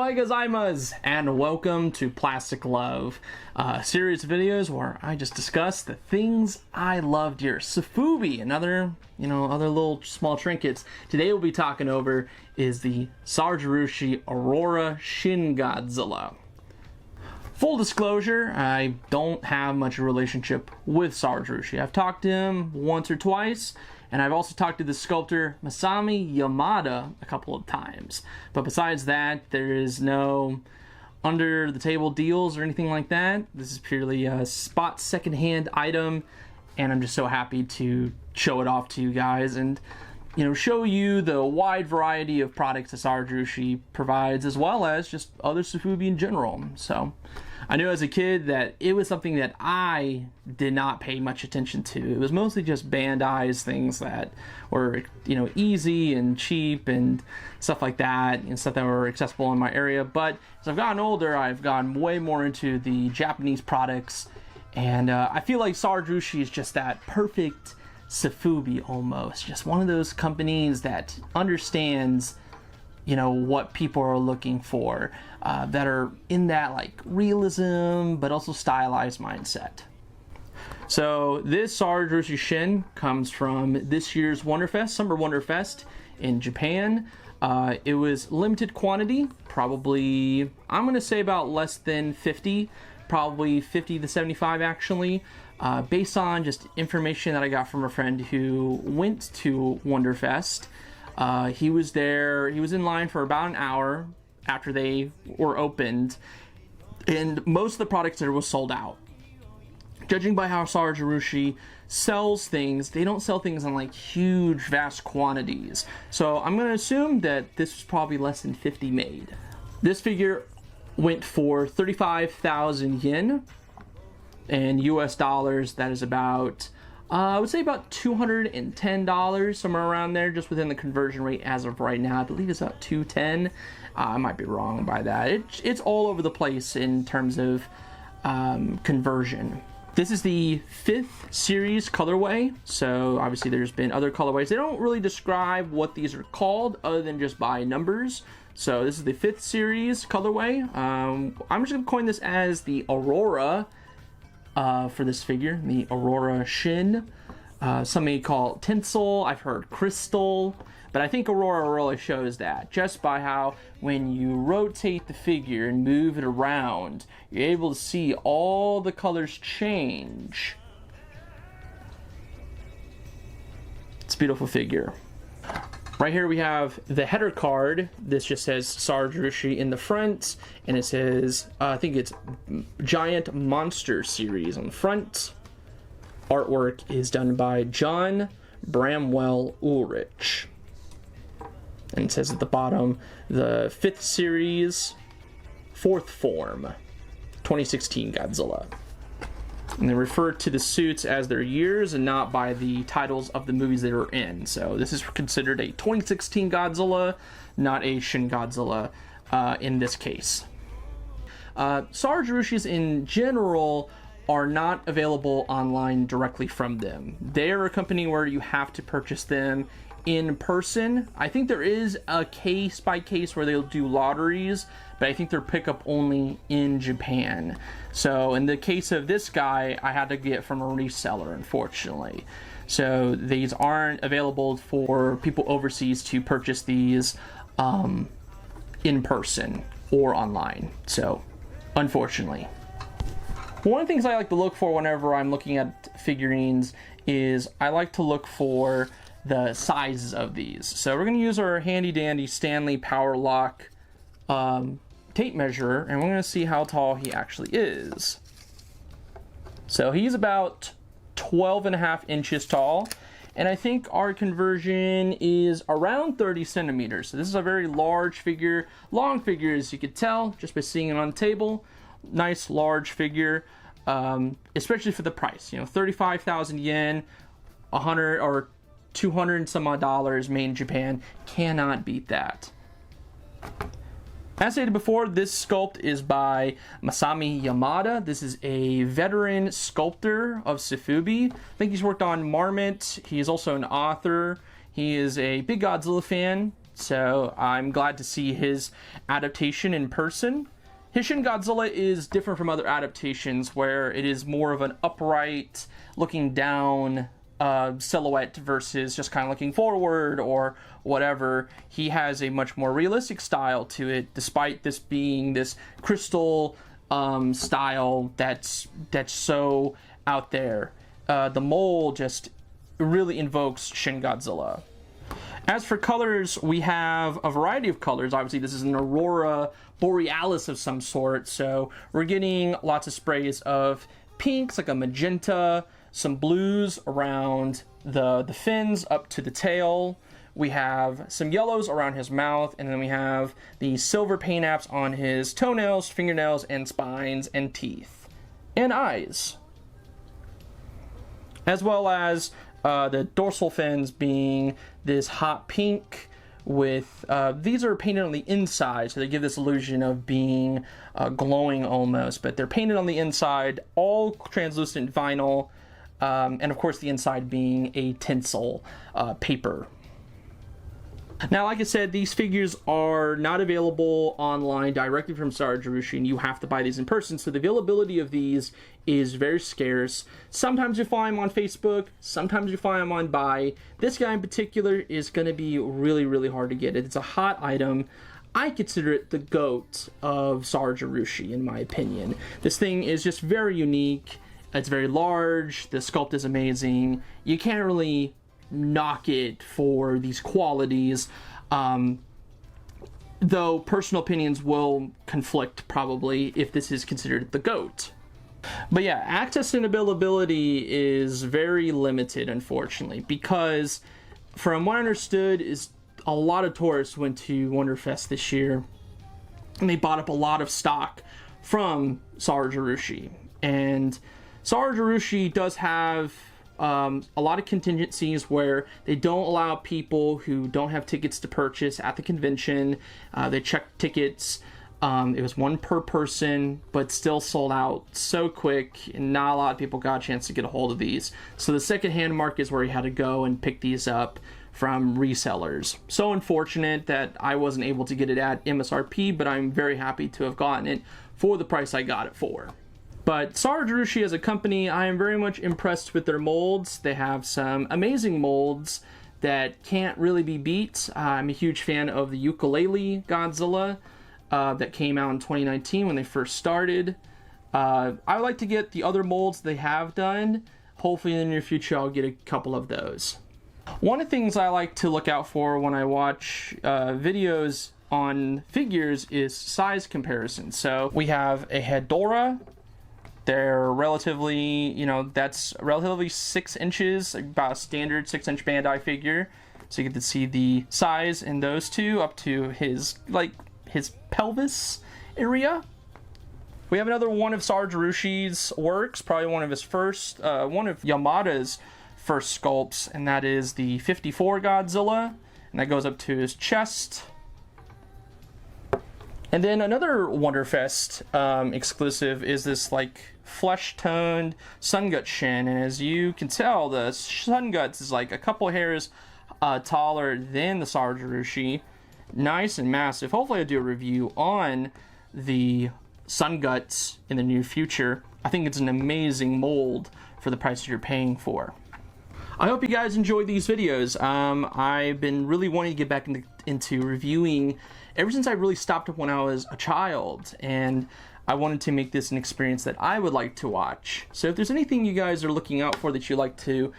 Ohayo gozaimasu, and welcome to Plastic Love, a series of videos where I just discuss the things I love dear. Sofubi and other little small trinkets. Today we'll be talking over is the Sarujirushi Aurora Shin Godzilla. Full disclosure, I don't have much of a relationship with Sarujirushi. I've talked to him once or twice, and I've also talked to the sculptor Masami Yamada a couple of times. But besides that, there is no under-the-table deals or anything like that. This is purely a spot second-hand item, and I'm just so happy to show it off to you guys and show you the wide variety of products that Sarujirushi provides, as well as just other Sofubi in general. So I knew as a kid that it was something that I did not pay much attention to. It was mostly just Bandai's things that were, easy and cheap and stuff like that, and stuff that were accessible in my area. But as I've gotten older, I've gotten way more into the Japanese products, and I feel like Sarujirushi is just that perfect Sofubi almost. Just one of those companies that understands what people are looking for, that are in that like realism but also stylized mindset. So this Sarujirushi Shin comes from this year's WonderFest, Summer WonderFest in Japan. It was limited quantity, probably I'm gonna say about less than 50, probably 50 to 75 actually, based on just information that I got from a friend who went to WonderFest. He was there, he was in line for about an hour after they were opened, and most of the products there was sold out. Judging by how Sarujirushi sells things, they don't sell things in like huge, vast quantities. So I'm going to assume that this was probably less than 50 made. This figure went for 35,000 yen. In US dollars, that is about I would say about $210, somewhere around there, just within the conversion rate as of right now. I believe it's about $210. I might be wrong by that. It's all over the place in terms of conversion. This is the 5th series colorway, so obviously there's been other colorways. They don't really describe what these are called other than just by numbers. So this is the 5th series colorway. I'm just going to coin this as the Aurora for this figure, the Aurora Shin. Some may call it tinsel, I've heard crystal, but I think Aurora really shows that just by how when you rotate the figure and move it around, you're able to see all the colors change. It's a beautiful figure. Right here we have the header card. This just says Sarujirushi in the front, and it says, I think it's Giant Monster Series on the front. Artwork is done by John Bramwell Ulrich. And it says at the bottom, the 5th series, 4th form, 2016 Godzilla. And they refer to the suits as their years and not by the titles of the movies they were in. So this is considered a 2016 Godzilla, not a Shin Godzilla in this case. Sarujirushis in general are not available online directly from them. They are a company where you have to purchase them in person. I think there is a case by case where they'll do lotteries, but I think they're pickup only in Japan. So in the case of this guy, I had to get from a reseller, unfortunately. So these aren't available for people overseas to purchase these in person or online. So unfortunately. One of the things I like to look for whenever I'm looking at figurines is I like to look for the sizes of these. So we're going to use our handy dandy Stanley Power Lock tape measure, and we're going to see how tall he actually is. So he's about 12.5 inches tall, and I think our conversion is around 30 centimeters. So this is a very large figure, long figure as you could tell just by seeing it on the table. Nice large figure, especially for the price. 35,000 yen, 100 or 200 and some odd dollars made in Japan. Cannot beat that. As stated before, this sculpt is by Masami Yamada. This is a veteran sculptor of Sofubi. I think he's worked on Marmot. He is also an author. He is a big Godzilla fan. so I'm glad to see his adaptation in person. His Shin Godzilla is different from other adaptations where it is more of an upright, looking down silhouette versus just kind of looking forward or whatever. He has a much more realistic style to it, despite this being this crystal style that's so out there. The mold just really invokes Shin Godzilla. As for colors, we have a variety of colors. Obviously, this is an Aurora Borealis of some sort, so we're getting lots of sprays of pinks, like a magenta, some blues around the fins up to the tail. We have some yellows around his mouth, and then we have the silver paint apps on his toenails, fingernails, and spines, and teeth, and eyes. As well as the dorsal fins being this hot pink with, these are painted on the inside, so they give this illusion of being glowing almost, but they're painted on the inside, all translucent vinyl, and of course the inside being a tinsel paper. Now, like I said, these figures are not available online directly from Sarujirushi, and you have to buy these in person, so the availability of these is very scarce. Sometimes you find them on Facebook, sometimes you find them on Buy. This guy in particular is going to be really, really hard to get. It's a hot item. I consider it the GOAT of Sarujirushi, in my opinion. This thing is just very unique. It's very large. The sculpt is amazing. You can't really knock it for these qualities, though personal opinions will conflict probably if this is considered the GOAT. But yeah, access and availability is very limited, unfortunately, because from what I understood is a lot of tourists went to WonderFest this year and they bought up a lot of stock from Sarujirushi, and Sarujirushi does have a lot of contingencies where they don't allow people who don't have tickets to purchase at the convention. They check tickets. It was one per person, but still sold out so quick, and not a lot of people got a chance to get a hold of these. So the secondhand market is where you had to go and pick these up from resellers. So unfortunate that I wasn't able to get it at MSRP, but I'm very happy to have gotten it for the price I got it for. But Sarujirushi as a company, I am very much impressed with their molds. They have some amazing molds that can't really be beat. I'm a huge fan of the ukulele Godzilla that came out in 2019 when they first started. I would like to get the other molds they have done. Hopefully in the near future I'll get a couple of those. One of the things I like to look out for when I watch videos on figures is size comparison. So we have a Hedorah. They're relatively, that's relatively 6 inches, about a standard 6-inch Bandai figure. So you get to see the size in those two up to his pelvis area. We have another one of Sarujirushi's works, probably one of his first, one of Yamada's first sculpts, and that is the 54 Godzilla, and that goes up to his chest. And then another WonderFest exclusive is this flesh-toned Sun Gut Shin, and as you can tell, the Sun Guts is like a couple hairs taller than the Sarujirushi. Nice and massive. Hopefully I'll do a review on the Sun Guts in the near future. I think it's an amazing mold for the price you're paying for. I hope you guys enjoyed these videos. I've been really wanting to get back into reviewing ever since I really stopped when I was a child, and I wanted to make this an experience that I would like to watch. So if there's anything you guys are looking out for that you'd like to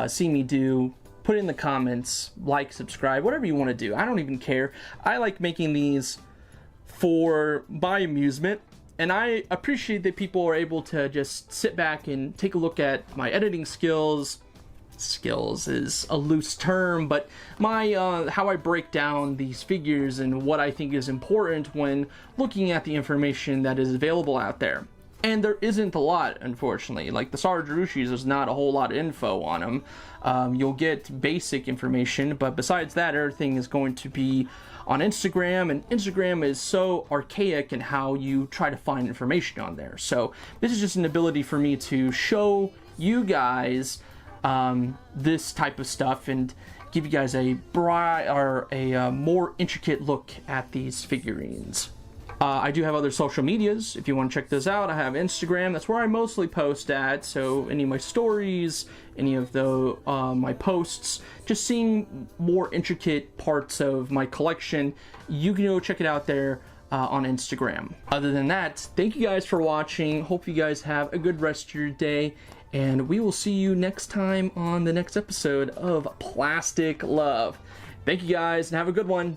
see me do, put it in the comments, like, subscribe, whatever you want to do. I don't even care. I like making these for my amusement, and I appreciate that people are able to just sit back and take a look at my editing skills. Skills is a loose term, but my how I break down these figures and what I think is important when looking at the information that is available out there. And there isn't a lot, unfortunately. Like the Sarujirushis, there's not a whole lot of info on them. You'll get basic information, but besides that, everything is going to be on Instagram, and Instagram is so archaic in how you try to find information on there. So this is just an ability for me to show you guys this type of stuff and give you guys a more intricate look at these figurines. I do have other social medias if you want to check those out. I have Instagram, that's where I mostly post at, so any of my stories, any of my posts, just seeing more intricate parts of my collection, you can go check it out there on Instagram. Other than that, thank you guys for watching. Hope you guys have a good rest of your day, and we will see you next time on the next episode of Plastic Love. Thank you guys, and have a good one.